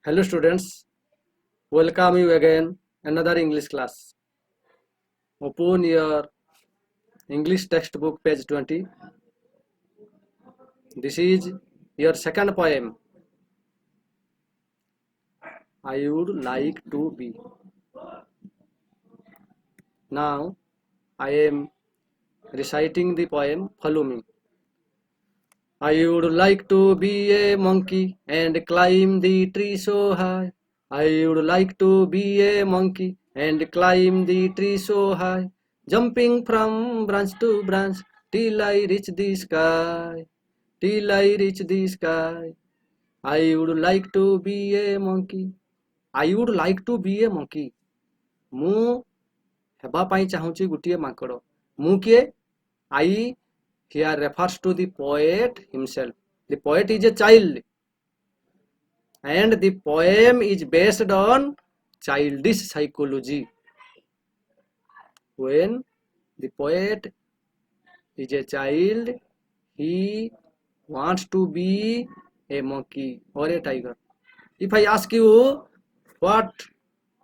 Hello students, welcome you again another English class. Open your English textbook page 20. This is your second poem. I would like to be. Now I am reciting the poem. Follow me. I would like to be a monkey and climb the tree so high. I would like to be a monkey and climb the tree so high, jumping from branch to branch till I reach the sky, till I reach the sky. I would like to be a monkey. I would like to be a monkey. ମୁଁ ହେବା ପାଇଁ ଚାହୁଁଛି ଗୋଟିଏ ମାଙ୍କଡ଼. ମୁଁ କିଏ? I here refers to the poet himself. The poet is a child and the poem is based on childish psychology. When the poet is a child, he wants to be a monkey or a tiger. If I ask you, what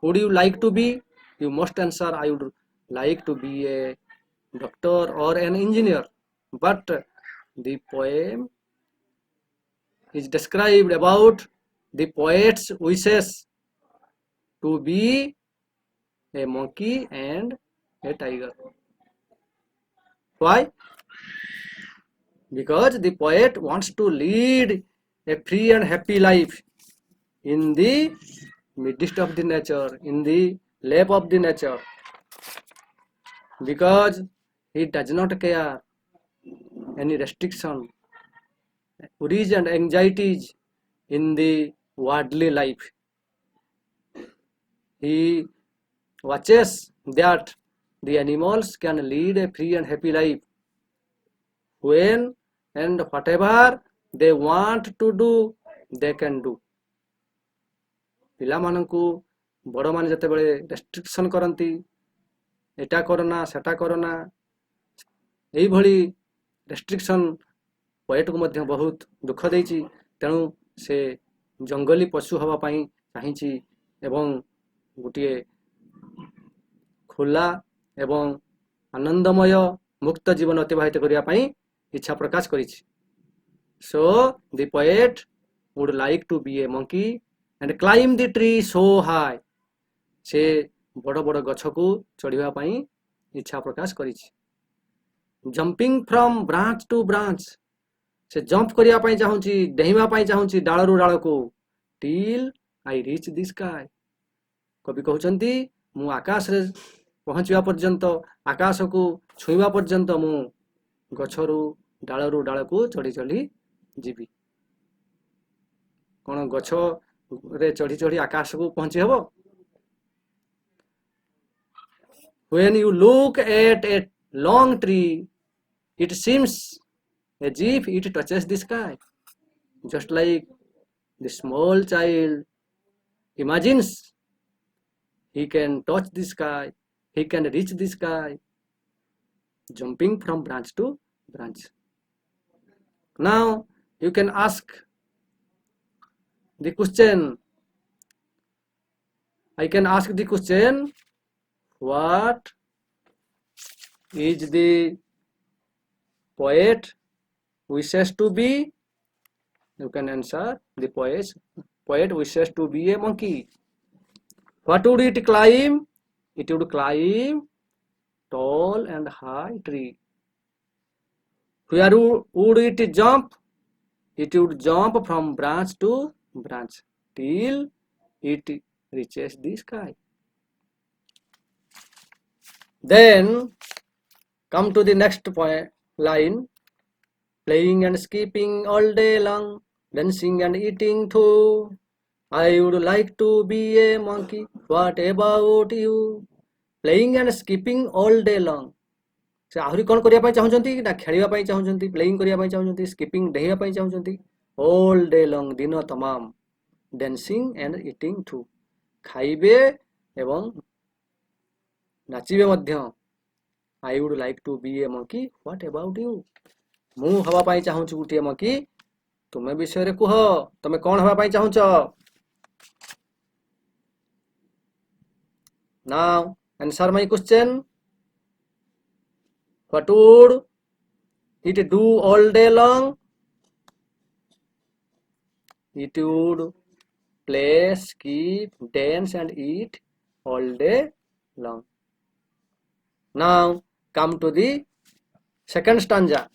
would you like to be? You must answer, I would like to be a doctor or an engineer. But the poem is described about the poet's wishes to be a monkey and a tiger. Why? Because the poet wants to lead a free and happy life in the midst of the nature, in the lap of the nature. Because he does not care any restriction, worries and anxieties in the worldly life. He watches that the animals can lead a free and happy life when and whatever they want to do, they can do. ପିଲାମାନଙ୍କୁ ବଡ଼ମାନେ ଯେତେବେଳେ restriction କରନ୍ତି, ଏଟା କରନା ସେଟା କରନା, ଏଇଭଳି restriction ପୋଏଟକୁ ମଧ୍ୟ ବହୁତ ଦୁଃଖ ଦେଇଛି. ତେଣୁ ସେ ଜଙ୍ଗଲୀ ପଶୁ ହେବା ପାଇଁ ଚାହିଁଛି ଏବଂ ଗୋଟିଏ ଖୋଲା ଏବଂ ଆନନ୍ଦମୟ ମୁକ୍ତ ଜୀବନ ଅତିବାହିତ କରିବା ପାଇଁ ଇଚ୍ଛା ପ୍ରକାଶ କରିଛି. So the poet would like to be a monkey and climb the tree so high. ସେ ବଡ଼ ବଡ଼ ଗଛକୁ ଚଢ଼ିବା ପାଇଁ ଇଚ୍ଛା ପ୍ରକାଶ କରିଛି. Jumping from branch to branch. ସେ ଜମ୍ପ କରିବା ପାଇଁ ଚାହୁଁଛି, ଡେଇଁବା ପାଇଁ ଚାହୁଁଛି ଡାଳରୁ ଡାଳକୁ. Till I reach the sky. କବି କହୁଛନ୍ତି, ମୁଁ ଆକାଶରେ ପହଞ୍ଚିବା ପର୍ଯ୍ୟନ୍ତ, ଆକାଶକୁ ଛୁଇଁବା ପର୍ଯ୍ୟନ୍ତ ମୁଁ ଗଛରୁ ଡାଳରୁ ଡାଳକୁ ଚଢ଼ି ଚଢ଼ି ଯିବି. କ'ଣ ଗଛରେ ଚଢ଼ି ଚଢ଼ି ଆକାଶକୁ ପହଞ୍ଚି ହେବ? When you look at a long tree, it seems as if it touches the sky. Just like the small child imagines he can touch the sky, he can reach the sky, jumping from branch to branch. Now you can ask the question, I can ask the question, what is the poet wishes to be? You can answer, the poet wishes to be a monkey. What would it climb? It would climb tall and high tree. Where would it jump? It would jump from branch to branch till it reaches the sky. Then come to the next point line. Playing and skipping all day long, dancing and eating too. I would like to be a monkey. What about you? Playing and skipping all day long. ସେ ଆହୁରି କ'ଣ କରିବା ପାଇଁ ଚାହୁଁଛନ୍ତି ନା ଖେଳିବା ପାଇଁ ଚାହୁଁଛନ୍ତି, ପ୍ଲେଇଂ କରିବା ପାଇଁ ଚାହୁଁଛନ୍ତି, ସ୍କିପିଂ ଡେଇଁବା ପାଇଁ ଚାହୁଁଛନ୍ତି. ଅଲ୍ ଡେ ଲଙ୍ଗ, ଦିନ ତମାମ. ଡ୍ୟାନ୍ସିଂ ଆଣ୍ଡ ଇଟିଂ ଟୁ, ଖାଇବେ ଏବଂ ନାଚିବେ ମଧ୍ୟ. I would like to be a monkey. What about you? ମୁଁ ହେବା ପାଇଁ ଚାହୁଁଛି ଗୋଟିଏ ମଙ୍କି. ତୁମେ ବିଷୟରେ କୁହ, ତମେ କ'ଣ ହେବା ପାଇଁ ଚାହୁଁଛ? Now answer my question. What would it do all day long? It would play, skip, dance and eat all day long. Now come to the second stanza.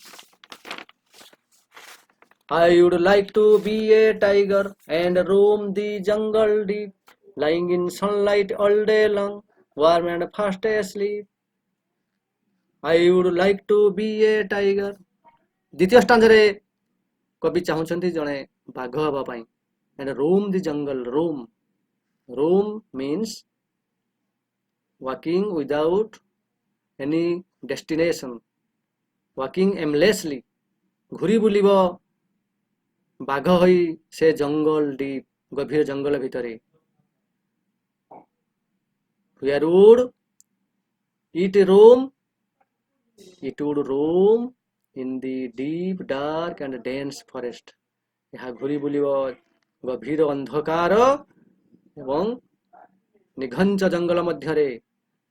I would like to be a tiger and roam the jungle deep, lying in sunlight all day long, warm and fast asleep. I would like to be a tiger. ଦ୍ୱିତୀୟ ଷ୍ଟାଞ୍ଜାରେ କବି ଚାହୁଁଛନ୍ତି ଜଣେ ବାଘ ହେବା ପାଇଁ। and roam the jungle. roam means walking without any destination, walking aimlessly. ଘୁରି ବୁଲିବ ବାଘ ହୋଇ ସେ ଜଙ୍ଗଲ ଡିପ୍, ଗଭୀର ଜଙ୍ଗଲ ଭିତରେ। where would it roam? It would roam in the deep, dark and dense forest. ଏହା ଘୁରି ବୁଲିବ ଗଭୀର ଅନ୍ଧକାର ଏବଂ ନିଘଞ୍ଚ ଜଙ୍ଗଲ ମଧ୍ୟରେ।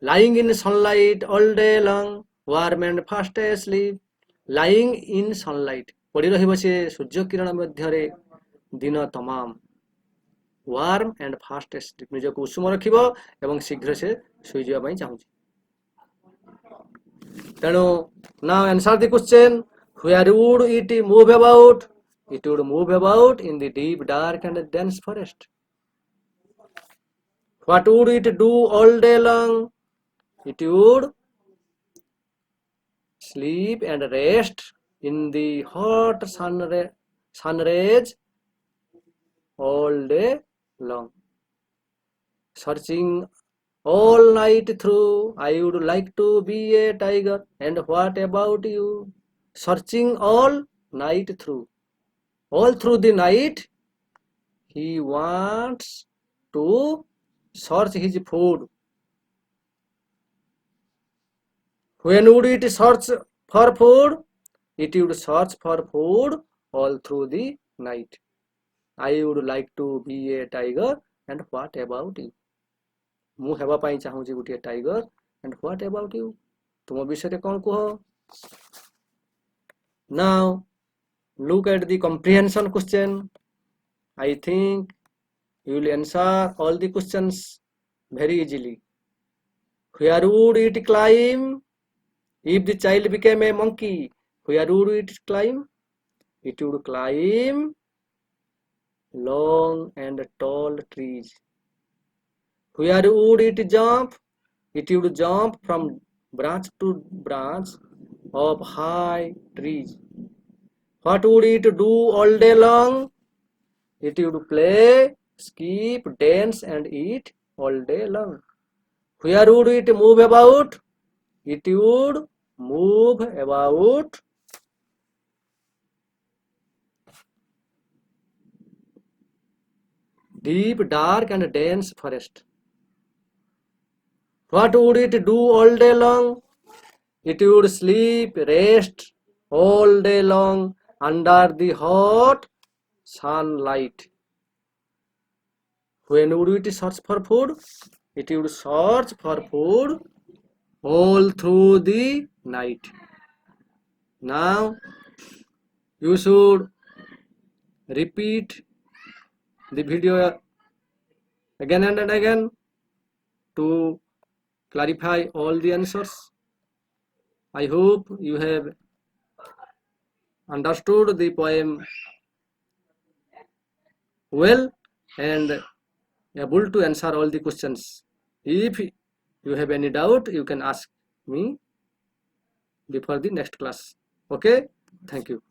lying in sunlight all day long, warm and fast asleep. lying in sunlight, ପଡ଼ି ରହିବ ସେ ସୂର୍ଯ୍ୟ କିରଣ ମଧ୍ୟରେ ଦିନ ତମାମ। warm and fast asleep, ନିଜକୁ ଉଷୁମ ରଖିବ ଏବଂ ଶୀଘ୍ର ସେ ଶୋଇଯିବା ପାଇଁ ଚାହୁଁଛି। ତେଣୁ now answer the question. where would it move about? It would move about in the deep, dark and dense forest. What would it do all day long? It would sleep and rest in the hot sun rays all day long. Searching all night through, I would like to be a tiger. And what about you? Searching all night through. All through the night, he wants to search his food. When would it search for food? It would search for food all through the night. I would like to be a tiger. And what about you? ମୁଁ ହେବା ପାଇଁ ଚାହୁଁଛି ଗୋଟିଏ tiger. and what about you? ତୁମ ବିଷୟରେ କ'ଣ କୁହ? now look at the comprehension question. I think you will answer all the questions very easily. where would it climb? If the child became a monkey, where would it climb? It would climb long and tall trees. where would it jump? It would jump from branch to branch of high trees. what would it do all day long? It would play, skip, dance and eat all day long. where would it move about? It would move about deep, dark and dense forest. what would it do all day long? It would sleep, rest all day long under the hot sunlight. when would it search for food? It would search for food all through the night. now you should repeat the video again and again to clarify all the answers. I hope you have understood the poem well and able to answer all the questions. If you have any doubt, you can ask me before the next class. Okay, thank you.